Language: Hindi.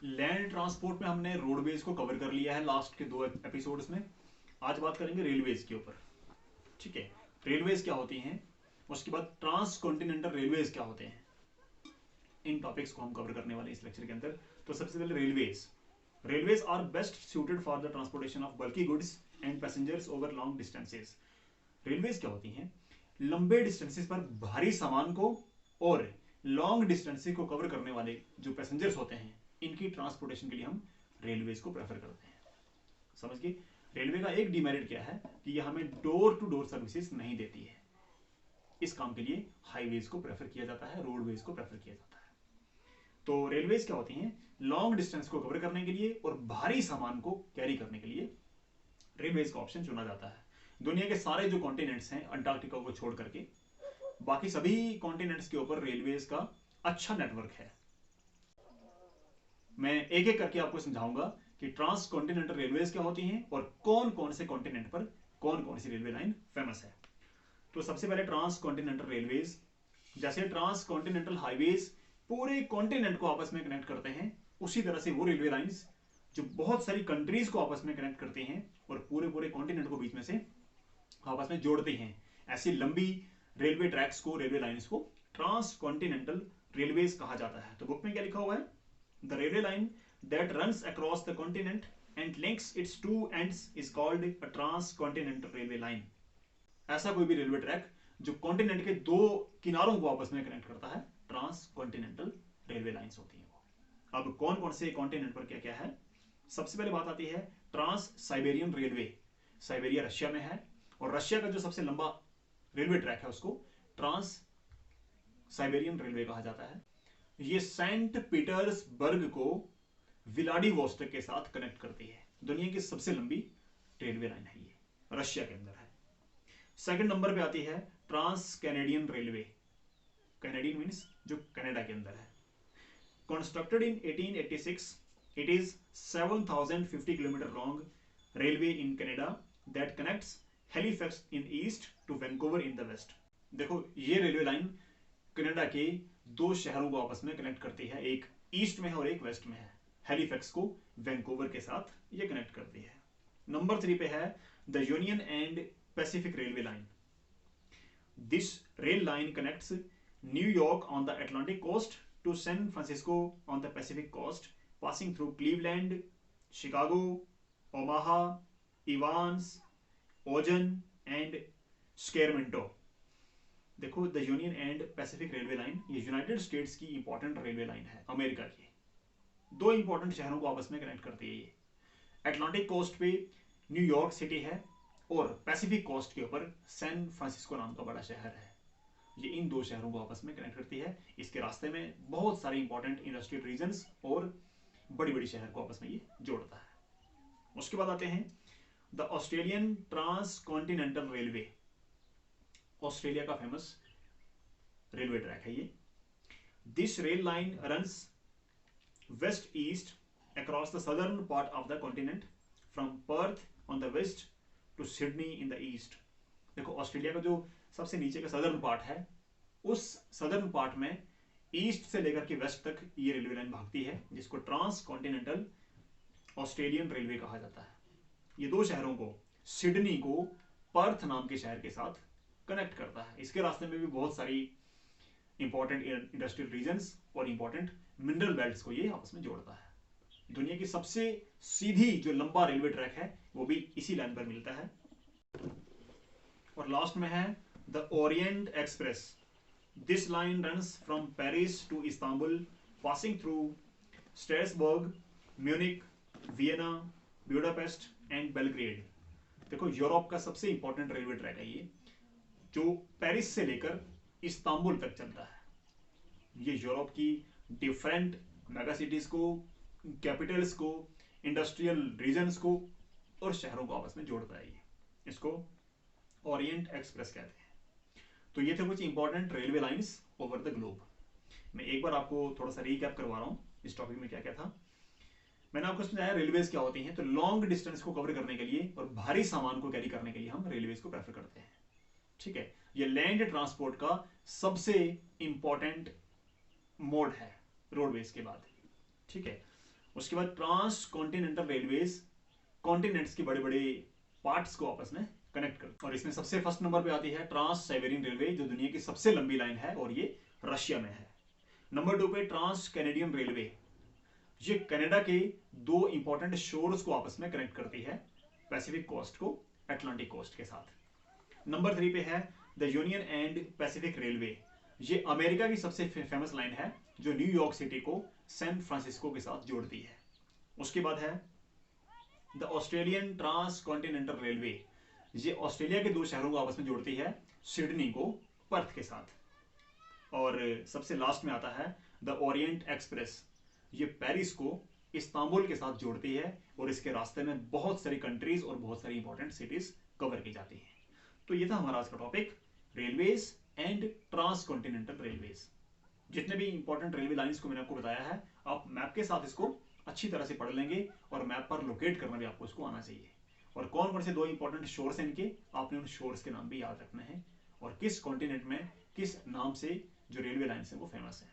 लैंड ट्रांसपोर्ट में हमने रोडवेज को कवर कर लिया है लास्ट के 2 एपिसोड्स में। आज बात करेंगे रेलवेज के ऊपर। ठीक है, रेलवेज क्या होती हैं, उसके बाद ट्रांस कॉन्टिनेंटल रेलवेज क्या होते हैं, इन टॉपिक्स को हम कवर करने वाले इस लेक्चर के अंदर। तो सबसे पहले railways. Railways are best suited for the transportation of bulky goods and passengers over long distances. Railways क्या होती हैं, लंबे डिस्टेंसेस पर भारी सामान को और लॉन्ग डिस्टेंसेस को कवर करने वाले जो पैसेंजर्स होते हैं, इनकी ट्रांसपोर्टेशन के लिए हम रेलवेज को प्रेफर करते हैं। समझ गए। रेलवे का एक डिमेरिट क्या है कि यह हमें डोर टू डोर सर्विसेज नहीं देती है। इस काम के लिए हाईवेज को प्रेफर किया जाता है, रोडवेज को प्रेफर किया जाता है। तो रेलवेज क्या होती हैं, लॉन्ग डिस्टेंस को कवर करने के लिए और भारी सामान को कैरी करने के लिए रेलवेज का ऑप्शन चुना जाता है। दुनिया के सारे जो कॉन्टिनेंट्स हैं, अंटार्कटिका को छोड़ करके बाकी सभी कॉन्टिनेंट्स के ऊपर रेलवेज का अच्छा नेटवर्क है। मैं एक एक करके आपको समझाऊंगा कि ट्रांस कॉन्टिनेंटल रेलवेज क्या होती हैं और कौन कौन से कॉन्टिनेंट पर कौन कौन सी रेलवे लाइन फेमस है। तो सबसे पहले ट्रांस कॉन्टिनेंटल रेलवेज। जैसे ट्रांस कॉन्टिनेंटल हाईवेज पूरे कॉन्टिनेंट को आपस में कनेक्ट करते हैं, उसी तरह से वो रेलवे लाइंस जो बहुत सारी कंट्रीज को आपस में कनेक्ट करती हैं और पूरे पूरे कॉन्टिनेंट को बीच में से आपस में जोड़ती हैं, ऐसी लंबी रेलवे ट्रैक्स को, रेलवे लाइंस को ट्रांस कॉन्टिनेंटल रेलवेज कहा जाता है। तो बुक में क्या लिखा हुआ है, the railway line that runs across the continent and links its two ends is called a transcontinental railway line। ऐसा कोई भी रेलवे ट्रैक जो कॉन्टिनेंट के दो किनारों को आपस में कनेक्ट करता है, ट्रांस कॉन्टिनेंटल रेलवे लाइंस होती हैं वो। अब कौन कौन से कॉन्टिनेंट पर क्या क्या है, सबसे पहले बात आती है trans Siberian railway. Siberia Russia में है और रशिया का जो सबसे लंबा रेलवे ट्रैक है उसको ट्रांस साइबेरियन रेलवे कहा जाता है। ये सेंट पीटर्सबर्ग को व्लादिवोस्टोक के साथ कनेक्ट करती है। दुनिया की सबसे लंबी रेलवे लाइन है, ये रशिया के अंदर है। सेकंड नंबर पे आती है trans Canadian railway. Canadian means जो कनाडा के अंदर है। Constructed in 1886, it is 7050 kilometre long railway in Canada that connects Halifax in east to Vancouver in the west. देखो, ये रेलवे लाइन कनाडा के दो शहरों को आपस में कनेक्ट करती है, एक ईस्ट में है और एक वेस्ट में है। हैलिफैक्स को वैंकूवर के साथ ये कनेक्ट करती है। नंबर 3 पे है the Union and Pacific railway line. This rail line connects New York on the Atlantic coast to San Francisco on the Pacific coast, passing through Cleveland, Chicago, Omaha, Evans, ओजन एंड स्कैरमेंटो। देखो, the Union and Pacific railway line ये यूनाइटेड स्टेट्स की इंपॉर्टेंट रेलवे लाइन है, अमेरिका की। दो इंपॉर्टेंट शहरों को आपस में कनेक्ट करती है ये। अटलांटिक कोस्ट पे न्यूयॉर्क सिटी है और पैसिफिक कोस्ट के ऊपर सैन फ्रांसिस्को नाम का बड़ा शहर है। ये इन दो शहरों को आपस में कनेक्ट करती है। इसके रास्ते में बहुत सारे इंपॉर्टेंट इंडस्ट्रियल रीजन्स और बड़ी बड़ी शहर को आपस में ये जोड़ता है। उसके बाद आते हैं the Australian trans continental railway. Australia का फेमस रेलवे ट्रैक है ये। This rail line runs west east across the southern part of the continent from Perth on the west to Sydney in the east। देखो, ऑस्ट्रेलिया का जो सबसे नीचे का सदर्न पार्ट है, उस सदर्न पार्ट में ईस्ट से लेकर के वेस्ट तक ये रेलवे लाइन भागती है, जिसको ट्रांस कॉन्टिनेंटल ऑस्ट्रेलियन रेलवे कहा जाता है। ये दो शहरों को, सिडनी को पर्थ नाम के शहर के साथ कनेक्ट करता है। इसके रास्ते में भी बहुत सारी इंपॉर्टेंट इंडस्ट्रियल रीजन्स और इंपॉर्टेंट मिनरल बेल्ट्स को ये आपस में जोड़ता है। दुनिया की सबसे सीधी जो लंबा रेलवे ट्रैक है वो भी इसी लाइन पर मिलता है। और लास्ट में है the Orient Express. This line runs from Paris to Istanbul, passing through Strasbourg, Munich, Vienna, Budapest and Belgrade. देखो, यूरोप का सबसे इंपॉर्टेंट रेलवे ट्रैक है ये, जो पेरिस से लेकर इस्तांबुल तक चलता है। ये यूरोप की डिफरेंट मेगा सिटीज को, कैपिटल्स को, इंडस्ट्रियल रीजन्स को और शहरों को आपस में जोड़ता है ये। इसको ओरिएंट एक्सप्रेस कहते हैं। तो ये थे कुछ important railway lines over the globe. मैं एक बार आपको थोड़ा सा रिकैप करवा रहा हूँ इस टॉपिक में क्या क्या था। मैंने आपको समझाया रेलवेज क्या होती हैं। तो लॉन्ग डिस्टेंस को कवर करने के लिए और भारी सामान को कैरी करने के लिए हम रेलवेज को प्रेफर करते हैं। ठीक है, ये लैंड ट्रांसपोर्ट का सबसे इंपॉर्टेंट मोड है रोडवेज के बाद। ठीक है, उसके बाद ट्रांस कॉन्टिनेंटल रेलवेज कॉन्टिनेंट्स के बड़े बड़े पार्ट्स को आपस में कनेक्ट कर, और इसमें सबसे फर्स्ट नंबर पे आती है ट्रांस साइबेरियन रेलवे, जो दुनिया की सबसे लंबी लाइन है और ये रशिया में है। नंबर 2 पे ट्रांस कैनेडियन रेलवे, ये कनाडा के दो इंपॉर्टेंट शोर्स को आपस में कनेक्ट करती है, पैसिफिक कोस्ट को अटलांटिक कोस्ट के साथ। नंबर 3 पे है the Union and Pacific railway, ये अमेरिका की सबसे फेमस लाइन है जो न्यूयॉर्क सिटी को सैन फ्रांसिस्को के साथ जोड़ती है। उसके बाद है the Australian trans continental railway, ये ऑस्ट्रेलिया के दो शहरों को आपस में जोड़ती है, सिडनी को पर्थ के साथ। और सबसे लास्ट में आता है द ओरिएंट एक्सप्रेस, ये पेरिस को इस्तांबुल के साथ जोड़ती है और इसके रास्ते में बहुत सारी कंट्रीज और बहुत सारी इंपॉर्टेंट सिटीज कवर की जाती हैं। तो ये था हमारा आज का topic, railways and trans continental railways. जितने भी इंपॉर्टेंट रेलवे लाइंस को मैंने आपको बताया है, आप मैप के साथ इसको अच्छी तरह से पढ़ लेंगे और मैप पर लोकेट करना भी आपको इसको आना चाहिए। और कौन कौन से दो इंपॉर्टेंट शोर्स हैं इनके, आपने उन शोर्स के नाम भी याद रखने हैं, और किस कॉन्टिनेंट में किस नाम से जो रेलवे लाइन्स हैं वो फेमस है।